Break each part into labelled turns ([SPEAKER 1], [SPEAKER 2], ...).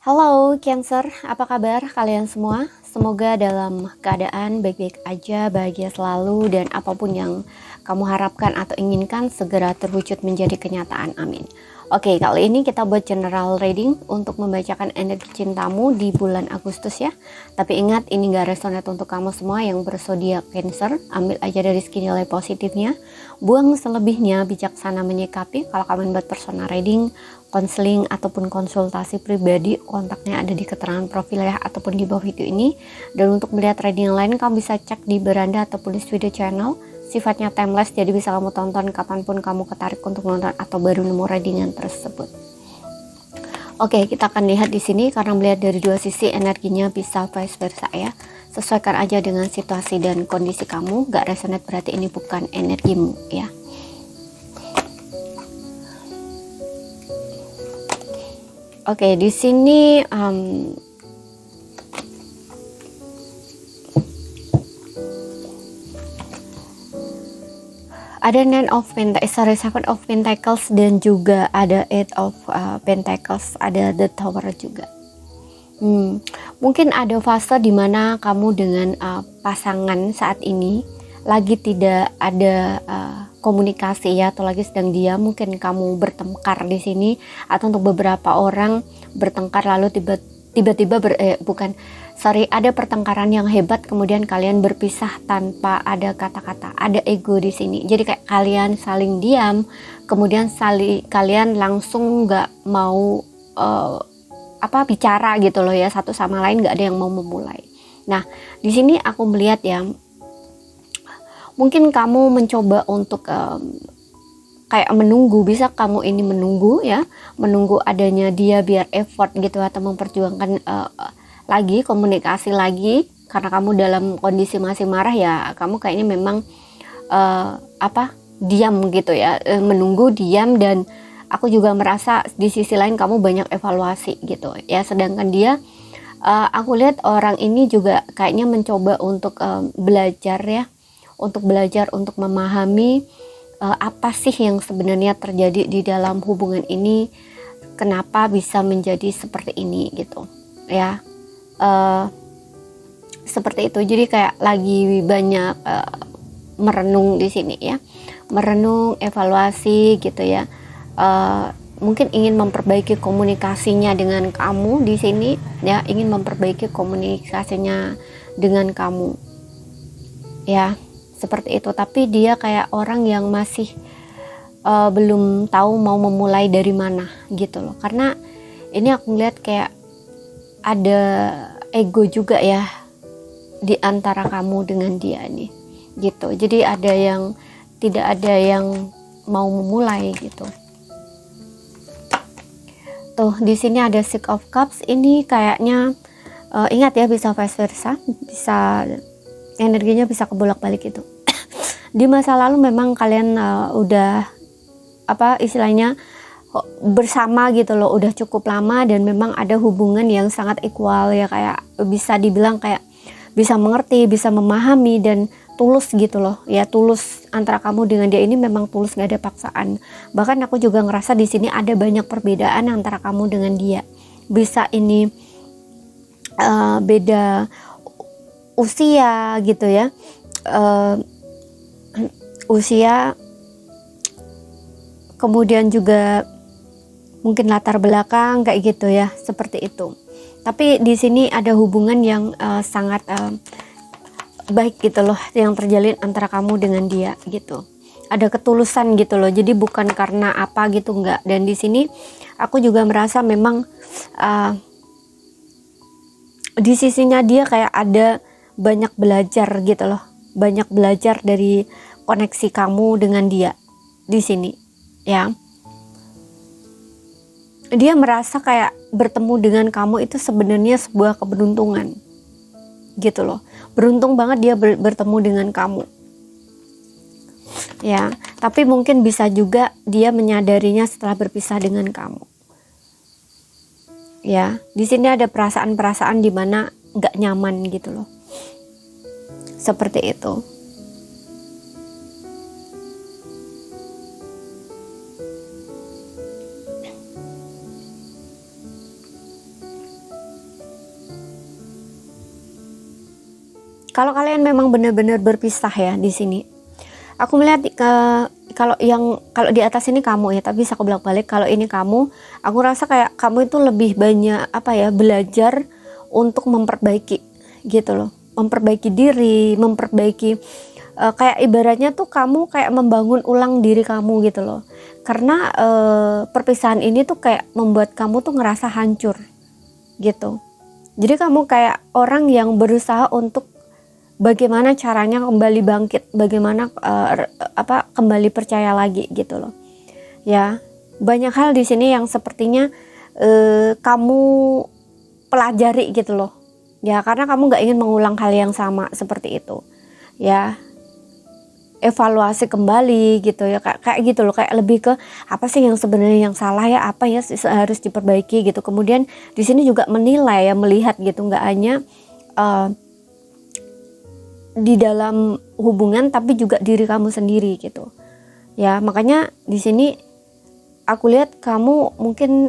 [SPEAKER 1] Halo Cancer, apa kabar kalian semua? Semoga dalam keadaan baik-baik aja, bahagia selalu, dan apapun yang kamu harapkan atau inginkan segera terwujud menjadi kenyataan. Amin. Oke, kali ini kita buat general reading untuk membacakan energi cintamu di bulan Agustus ya. Tapi ingat, ini gak resonate untuk kamu semua yang berzodiak Cancer. Ambil aja dari segi nilai positifnya, buang selebihnya, bijaksana menyikapi. Kalau kamu buat personal reading, konseling ataupun konsultasi pribadi, kontaknya ada di keterangan profil ya ataupun di bawah video ini. Dan untuk melihat reading yang lain, kamu bisa cek di beranda ataupun di video channel. Sifatnya timeless, jadi bisa kamu tonton kapanpun kamu ketarik untuk nonton atau baru nemu readingan tersebut. Oke, kita akan lihat di sini karena melihat dari dua sisi energinya bisa vice versa ya. Sesuaikan aja dengan situasi dan kondisi kamu. Gak resonate berarti ini bukan energimu ya. Oke, di sini ada Seven of Pentacles dan juga ada Eight of Pentacles, ada The Tower juga. Mungkin ada fase dimana kamu dengan pasangan saat ini lagi tidak ada komunikasi ya, atau lagi sedang diam. Mungkin kamu bertengkar di sini, atau untuk beberapa orang bertengkar lalu tiba-tiba ada pertengkaran yang hebat, kemudian kalian berpisah tanpa ada kata-kata, ada ego di sini. Jadi kayak kalian saling diam, kemudian kalian langsung nggak mau bicara gitu loh ya, satu sama lain, nggak ada yang mau memulai. Nah, di sini aku melihat ya, mungkin kamu mencoba untuk kayak menunggu, bisa kamu ini menunggu ya, menunggu adanya dia biar effort gitu, atau memperjuangkan lagi komunikasi lagi, karena kamu dalam kondisi masih marah ya, kamu kayaknya memang diam gitu ya, menunggu, diam. Dan aku juga merasa di sisi lain kamu banyak evaluasi gitu ya, sedangkan dia aku lihat orang ini juga kayaknya mencoba untuk belajar ya, untuk memahami apa sih yang sebenarnya terjadi di dalam hubungan ini, kenapa bisa menjadi seperti ini gitu ya. Seperti itu. Jadi kayak lagi banyak merenung di sini ya, merenung, evaluasi gitu ya. Mungkin ingin memperbaiki komunikasinya dengan kamu di sini ya, ingin memperbaiki komunikasinya dengan kamu ya, seperti itu. Tapi dia kayak orang yang masih belum tahu mau memulai dari mana gitu loh, karena ini aku ngeliat kayak ada ego juga ya di antara kamu dengan dia nih gitu. Jadi tidak ada yang mau memulai gitu. Tuh di sini ada Six of Cups, ini kayaknya ingat ya, bisa vice versa, bisa energinya bisa kebolak-balik gitu. Di masa lalu memang kalian udah istilahnya bersama gitu loh, udah cukup lama, dan memang ada hubungan yang sangat equal ya, kayak bisa dibilang kayak bisa mengerti, bisa memahami, dan tulus gitu loh ya. Tulus antara kamu dengan dia ini memang tulus, nggak ada paksaan. Bahkan aku juga ngerasa di sini ada banyak perbedaan antara kamu dengan dia. Bisa ini beda usia gitu ya, usia, kemudian juga mungkin latar belakang kayak gitu ya, seperti itu. Tapi di sini ada hubungan yang sangat baik gitu loh yang terjalin antara kamu dengan dia gitu. Ada ketulusan gitu loh. Jadi bukan karena apa gitu, enggak. Dan di sini aku juga merasa memang di sisinya dia kayak ada banyak belajar gitu loh. Banyak belajar dari koneksi kamu dengan dia di sini ya. Dia merasa kayak bertemu dengan kamu itu sebenarnya sebuah keberuntungan gitu loh. Beruntung banget dia bertemu dengan kamu ya. Tapi mungkin bisa juga dia menyadarinya setelah berpisah dengan kamu ya. Di sini ada perasaan-perasaan dimana nggak nyaman gitu loh, seperti itu. kalau kalian memang benar-benar berpisah ya di sini, aku melihat kalau di atas ini kamu ya, tapi bisa aku balik kalau ini kamu, aku rasa kayak kamu itu lebih banyak belajar untuk memperbaiki gitu loh, memperbaiki diri, memperbaiki kayak ibaratnya tuh kamu kayak membangun ulang diri kamu gitu loh, karena perpisahan ini tuh kayak membuat kamu tuh ngerasa hancur gitu. Jadi kamu kayak orang yang berusaha untuk bagaimana caranya kembali bangkit, bagaimana kembali percaya lagi gitu loh. Ya, banyak hal di sini yang sepertinya kamu pelajari gitu loh. Ya, karena kamu nggak ingin mengulang hal yang sama seperti itu. Ya, evaluasi kembali gitu ya, kayak gitu loh, kayak lebih ke apa sih yang sebenarnya yang salah ya, apa ya harus diperbaiki gitu. Kemudian di sini juga menilai ya, melihat gitu, nggak hanya di dalam hubungan tapi juga diri kamu sendiri gitu ya. Makanya di sini aku lihat kamu mungkin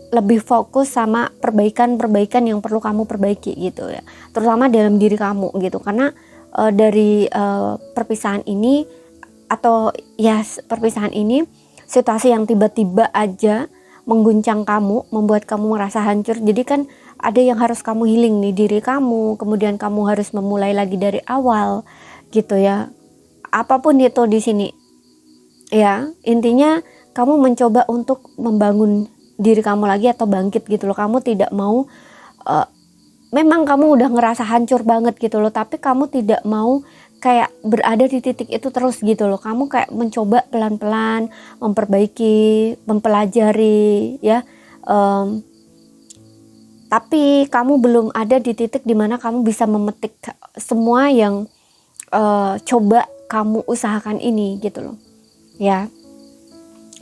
[SPEAKER 1] lebih fokus sama perbaikan yang perlu kamu perbaiki gitu ya, terutama dalam diri kamu gitu. Karena dari perpisahan ini perpisahan ini situasi yang tiba-tiba aja mengguncang kamu, membuat kamu merasa hancur. Jadi kan ada yang harus kamu healing nih, diri kamu, kemudian kamu harus memulai lagi dari awal gitu ya. Apapun itu di sini ya, intinya kamu mencoba untuk membangun diri kamu lagi atau bangkit gitu loh. Kamu tidak mau memang kamu udah ngerasa hancur banget gitu loh, tapi kamu tidak mau kayak berada di titik itu terus gitu loh. Kamu kayak mencoba pelan-pelan memperbaiki, mempelajari ya, tapi kamu belum ada di titik dimana kamu bisa memetik semua yang coba kamu usahakan ini gitu loh ya,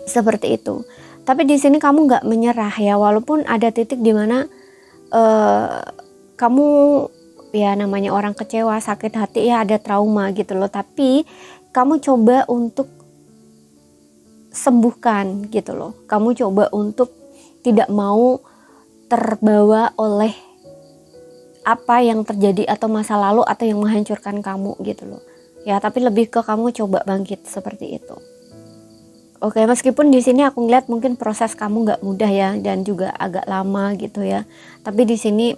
[SPEAKER 1] seperti itu. Tapi di sini kamu nggak menyerah ya, walaupun ada titik dimana kamu ya, namanya orang kecewa, sakit hati ya, ada trauma gitu loh, tapi kamu coba untuk sembuhkan gitu loh. Kamu coba untuk tidak mau terbawa oleh apa yang terjadi atau masa lalu atau yang menghancurkan kamu gitu loh ya, tapi lebih ke kamu coba bangkit seperti itu. Oke, meskipun di sini aku ngeliat mungkin proses kamu nggak mudah ya, dan juga agak lama gitu ya, tapi di sini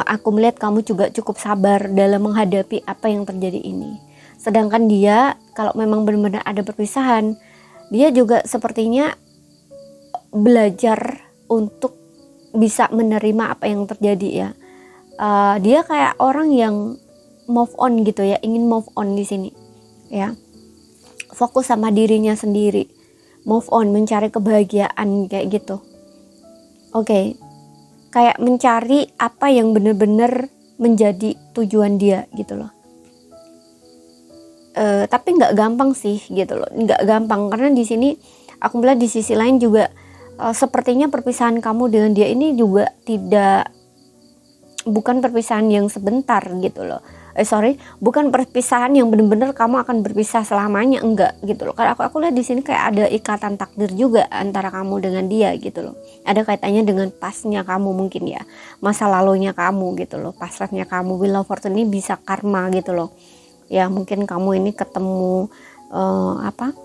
[SPEAKER 1] aku melihat kamu juga cukup sabar dalam menghadapi apa yang terjadi ini. Sedangkan dia, kalau memang benar-benar ada perpisahan, dia juga sepertinya belajar untuk bisa menerima apa yang terjadi ya. Dia kayak orang yang move on gitu ya, ingin move on di sini ya, fokus sama dirinya sendiri, move on, mencari kebahagiaan kayak gitu. Oke, kayak mencari apa yang benar-benar menjadi tujuan dia gitu loh. Tapi nggak gampang sih gitu loh, nggak gampang, karena di sini aku melihat di sisi lain juga sepertinya perpisahan kamu dengan dia ini juga bukan perpisahan yang sebentar gitu loh. Bukan perpisahan yang benar-benar kamu akan berpisah selamanya, enggak gitu loh. Karena aku lihat di sini kayak ada ikatan takdir juga antara kamu dengan dia gitu loh. Ada kaitannya dengan pasnya kamu mungkin ya, masa lalunya kamu gitu loh, pasrahnya kamu. Wheel of Fortune ini bisa karma gitu loh. Ya mungkin kamu ini ketemu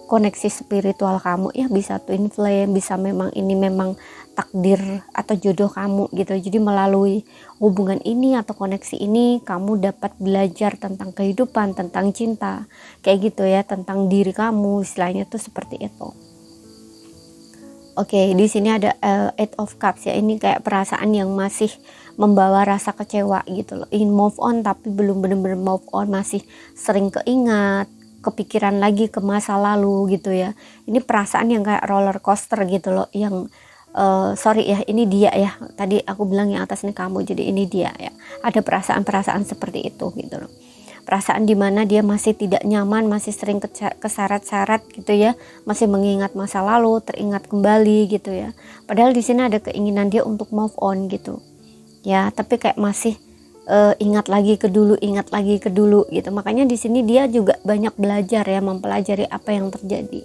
[SPEAKER 1] koneksi spiritual kamu ya, bisa twin flame, bisa memang ini memang takdir atau jodoh kamu gitu. Jadi melalui hubungan ini atau koneksi ini kamu dapat belajar tentang kehidupan, tentang cinta kayak gitu ya, tentang diri kamu, istilahnya tuh seperti itu. Oke, di sini ada Eight of Cups ya, ini kayak perasaan yang masih membawa rasa kecewa gitu loh, ingin move on tapi belum benar-benar move on, masih sering keingat, kepikiran lagi ke masa lalu gitu ya. Ini perasaan yang kayak roller coaster gitu loh, yang ini dia ya, tadi aku bilang yang atas ini kamu, jadi ini dia ya, ada perasaan-perasaan seperti itu gitu loh. Perasaan dimana dia masih tidak nyaman, masih sering keseret-seret gitu ya, masih mengingat masa lalu, teringat kembali gitu ya. Padahal di sini ada keinginan dia untuk move on gitu ya, tapi kayak masih ingat lagi ke dulu gitu. Makanya di sini dia juga banyak belajar ya, mempelajari apa yang terjadi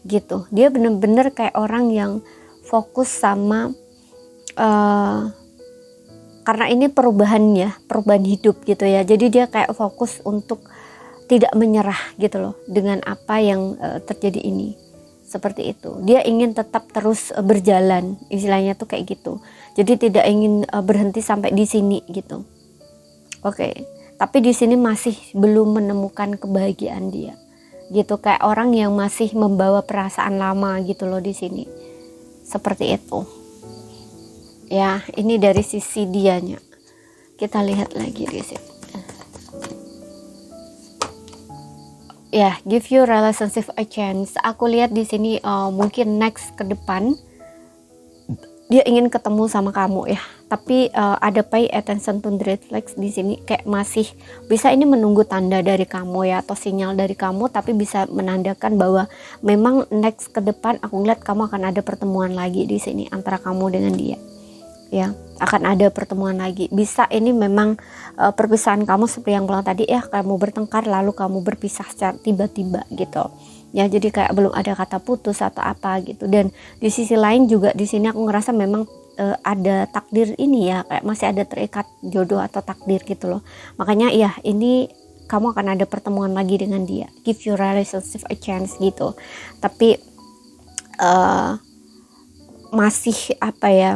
[SPEAKER 1] gitu. Dia bener-bener kayak orang yang fokus sama karena ini perubahan hidup gitu ya. Jadi dia kayak fokus untuk tidak menyerah gitu loh dengan apa yang terjadi ini. Seperti itu. Dia ingin tetap terus berjalan, istilahnya tuh kayak gitu. Jadi tidak ingin berhenti sampai di sini gitu. Oke. Tapi di sini masih belum menemukan kebahagiaan dia. Gitu, kayak orang yang masih membawa perasaan lama gitu loh di sini. Seperti itu. Ya, ini dari sisi dianya. Kita lihat lagi di sini. Ya, give your relationship a chance. Aku lihat di sini mungkin next ke depan dia ingin ketemu sama kamu ya. Tapi ada pay attention to red flags di sini, kayak masih bisa ini menunggu tanda dari kamu ya, atau sinyal dari kamu, tapi bisa menandakan bahwa memang next ke depan aku lihat kamu akan ada pertemuan lagi di sini antara kamu dengan dia. Ya, akan ada pertemuan lagi. Bisa ini memang perpisahan kamu seperti yang bilang tadi ya, kamu bertengkar lalu kamu berpisah secara tiba-tiba gitu. Ya, jadi kayak belum ada kata putus atau apa gitu. Dan di sisi lain juga di sini aku ngerasa memang ada takdir ini ya, kayak masih ada terikat jodoh atau takdir gitu loh. Makanya ya, ini kamu akan ada pertemuan lagi dengan dia. Give your relationship a chance gitu. Tapi masih apa ya,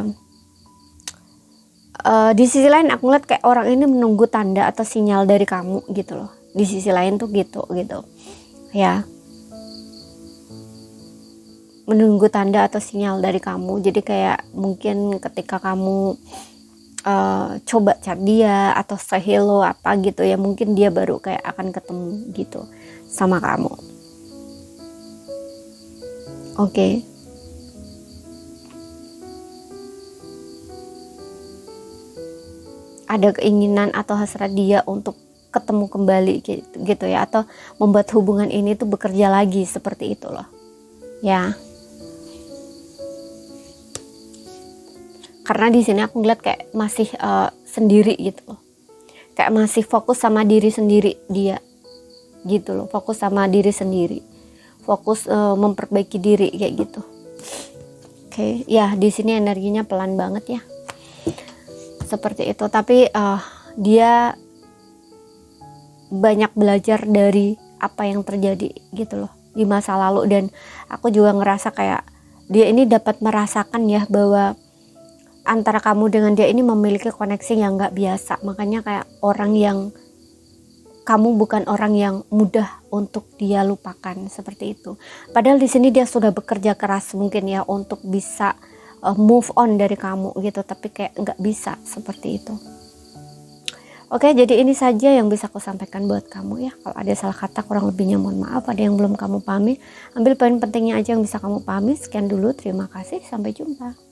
[SPEAKER 1] di sisi lain aku ngeliat kayak orang ini menunggu tanda atau sinyal dari kamu gitu loh. Di sisi lain tuh gitu ya, menunggu tanda atau sinyal dari kamu. Jadi kayak mungkin ketika kamu coba chat dia atau say hello apa gitu ya, mungkin dia baru kayak akan ketemu gitu sama kamu. Oke. Ada keinginan atau hasrat dia untuk ketemu kembali gitu ya, atau membuat hubungan ini tuh bekerja lagi, seperti itu loh ya. Karena di sini aku ngeliat kayak masih sendiri gitu loh, kayak masih fokus sama diri sendiri dia gitu loh, fokus sama diri sendiri, fokus memperbaiki diri kayak gitu. Oke, ya di sini energinya pelan banget ya. Seperti itu, tapi dia banyak belajar dari apa yang terjadi gitu loh di masa lalu. Dan aku juga ngerasa kayak dia ini dapat merasakan ya bahwa antara kamu dengan dia ini memiliki koneksi yang gak biasa. Makanya kayak orang yang, kamu bukan orang yang mudah untuk dia lupakan, seperti itu. Padahal di sini dia sudah bekerja keras mungkin ya untuk bisa move on dari kamu gitu, tapi kayak nggak bisa seperti itu. Oke, jadi ini saja yang bisa aku sampaikan buat kamu ya. Kalau ada salah kata kurang lebihnya mohon maaf. Ada yang belum kamu pahami, ambil poin pentingnya aja yang bisa kamu pahami. Sekian dulu, terima kasih, sampai jumpa.